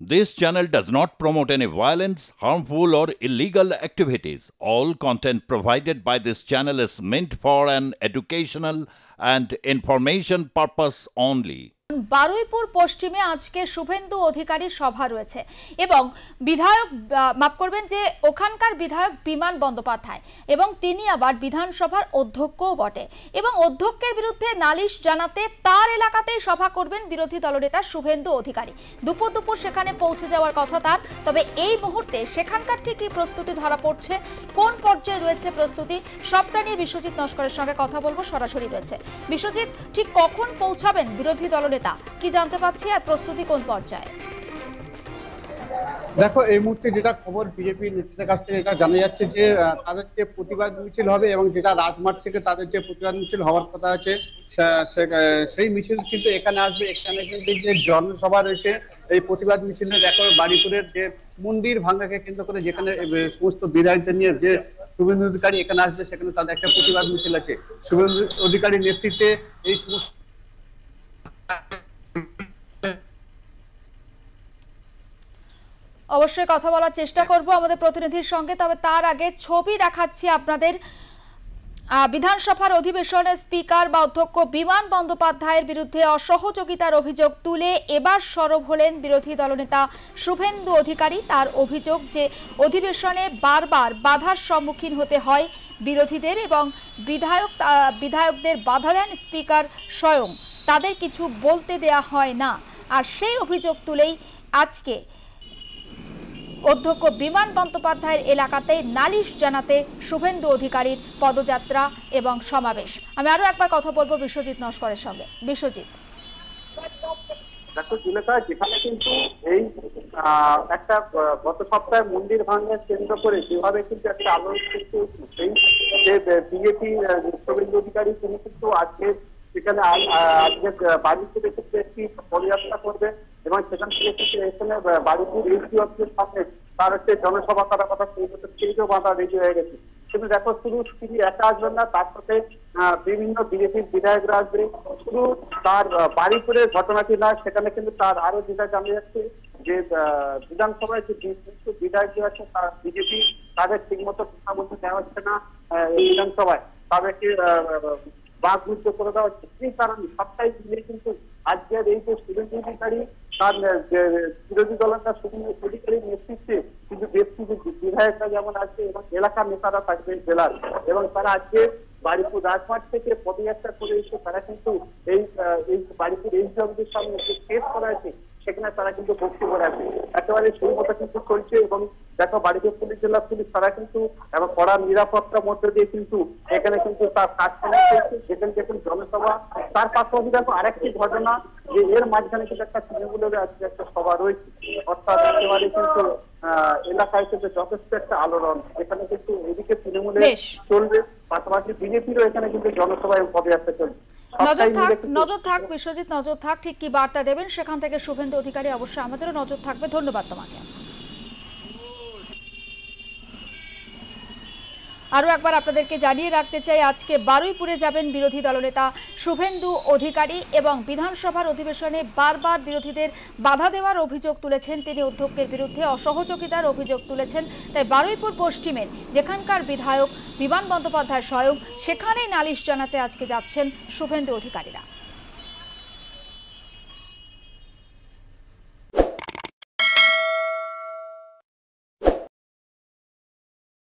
This channel does not promote any violence, harmful, or illegal activities. All content provided by this channel is meant for an educational and information purpose only. Baruipur পশ্চিমে আজকে শুভেন্দু অধিকারীর সভা রয়েছে এবং বিধায়ক মাফ করবেন যে ওখানকার বিধায়ক বিমান বন্দ্যোপাধ্যায় এবং তিনি আবার বিধানসভার অধ্যক্ষও বটে এবং অধ্যক্ষের বিরুদ্ধে নালিশ জানাতে তার এলাকাতেই সভা করবেন বিরোধী দলনেতা শুভেন্দু অধিকারী। দুপুর সেখানে পৌঁছে যাওয়ার কথা তার, তবে এই মুহূর্তে সেখানকার ঠিকই প্রস্তুতি ধরা পড়ছে। কোন পর্যায়ে রয়েছে প্রস্তুতি সবটা নিয়ে বিশ্বজিৎ নস্করের সঙ্গে কথা বলবো, সরাসরি রয়েছে। বিশ্বজিৎ, ঠিক কখন পৌঁছাবেন বিরোধী দলনেতা কি জানতে পাচ্ছি আর প্রস্তুতি কোন পর্যায়ে? দেখো, এই মুহূর্তে যেটা খবর বিজেপি নেতৃত্বের কাছ থেকে এটা জানা যাচ্ছে যে তাদের যে প্রতিবাদ মিছিল হবে এবং যেটা রাজমাঠ থেকে তাদের যে প্রতিবাদ মিছিল হওয়ার কথা আছে সেই মিছিল কিন্তু এখানে আসবে। এখানে কিন্তু যে জনসভা রয়েছে এই প্রতিবাদ মিছিলে দেখো বারুইপুরের যে মন্দির ভাঙাকে কেন্দ্র করে যেখানে সমস্ত বিধায়কদের নিয়ে যে শুভেন্দু অধিকারী এখানে আসবে সেখানে তাদের একটা প্রতিবাদ মিছিল আছে। শুভেন্দু অধিকারীর নেতৃত্বে এই সমস্ত অবশ্যই কথা বলার চেষ্টা করব আমাদের প্রতিনিধির সঙ্গে, তবে তার আগে ছবি দেখাচ্ছি আপনাদের। বিধানসভার অধিবেশনে স্পিকার বা অধ্যক্ষ বিমান বন্দ্যোপাধ্যায়ের বিরুদ্ধে অসহযোগিতার অভিযোগ তুলে এবার সরব হলেন বিরোধী দলনেতা শুভেন্দু অধিকারী। তার অভিযোগ যে অধিবেশনে বারবার বাধার সম্মুখীন হতে হয় বিরোধীদের এবং বিধায়কদের বাধা দেন স্পিকার স্বয়ং, তাদের কিছু বলতে দেয়া হয় না। আর সেই অভিযোগ তুলেই আজকে অধ্যক্ষ বিমান বন্দ্যোপাধ্যায়ের এলাকাতে নালিশ জানাতে শুভেন্দু অধিকারীর পদযাত্রা এবং সমাবেশ। আমি আরো একবার কথা বলবো বিশ্বজিৎ নস্করের সঙ্গে। বিশ্বজিৎ, যেখানে কিন্তু এই একটা গত সপ্তাহে মন্দির ভাঙার কেন্দ্র করে যেভাবে কিন্তু একটা আলোড়ন সৃষ্টি হয়েছিল, সেই যে বিজেপি শুভেন্দু অধিকারী তিনি কিন্তু আজকে সেখানে আজকে বারুইপুর একটি পদযাত্রা করবে এবং সেখান থেকে এখানে বারুইপুর এসপি অফিসের সামনে তার হচ্ছে জনসভা করার কথা সেইটাও বাধা রেডি হয়ে গেছে। কিন্তু দেখো, শুধু তিনি একা আসবেন না, তার সাথে বিভিন্ন বিজেপির বিধায়করা আসবে। শুধু তার বারুইপুরের ঘটনাটি না, সেখানে কিন্তু তার আরো যেটা জানা যাচ্ছে যে বিধানসভায় যে বিধায়ক আছে তার বিজেপি তাদের ঠিক মতো কথা বলতে দেওয়া হচ্ছে না এই বিধানসভায়, তাদেরকে বাকরুদ্ধ করে দেওয়া হচ্ছে। সেই কারণে সবটাই মিলে কিন্তু আজকের এই যে শুভেন্দু অধিকারী তার বিরোধী দলনেতা শুভেন্দু অধিকারীর নেতৃত্বে কিন্তু বেশ কিছু বিধায়করা যেমন আছে এবং এলাকার নেতারা থাকবে জেলার, এবং তারা আজকে বারুইপুর রাজমাঠ থেকে পদযাত্রা করে এসে তারা কিন্তু এই বারুইপুর এসপি অফিসের সামনে যে স্টেজ করা আছে সেখানে তারা কিন্তু বক্তব্য রাখবে। একেবারে সেই মতো কিন্তু চলছে। এবং দেখো, বারুইপুর পুলিশ জেলা পুলিশ তারা কিন্তু এবং কড়া নিরাপত্তার মধ্যে দিয়ে কিন্তু এখানে কিন্তু তার কাজ চলছে। যেখানে দেখুন জনসভা, তার পাশাপাশি দেখো আরেকটি ঘটনা যে এর মাঝখানে কিন্তু একটা তৃণমূলের আজকে একটা সভা রয়েছে, অর্থাৎ একেবারে কিন্তু এলাকায় কিন্তু যথেষ্ট একটা আলোড়ন। এখানে কিন্তু এদিকে তৃণমূলের চলবে, পাশাপাশি বিজেপিরও এখানে কিন্তু জনসভায় পদযাত্রা চলবে। নজর থাক বিশ্বজিৎ, নজর থাক, ঠিক কি বার্তা দেবেন সেখান থেকে শুভেন্দু অধিকারী অবশ্যই আমাদেরও নজর থাকবে। ধন্যবাদ তোমাকে। আরও একবার আপনাদেরকে জানিয়ে রাখতে চাই, আজকে বারুইপুরে যাবেন বিরোধী দলনেতা শুভেন্দু অধিকারী এবং বিধানসভার অধিবেশনে বারবার বিরোধীদের বাধা দেওয়ার অভিযোগ তুলেছেন তিনি, অধ্যক্ষের বিরুদ্ধে অসহযোগিতার অভিযোগ তুলেছেন। তাই বারুইপুর পশ্চিমের যেখানকার বিধায়ক বিমান বন্দ্যোপাধ্যায় স্বয়ং, সেখানেই নালিশ জানাতে আজকে যাচ্ছেন শুভেন্দু অধিকারীরা।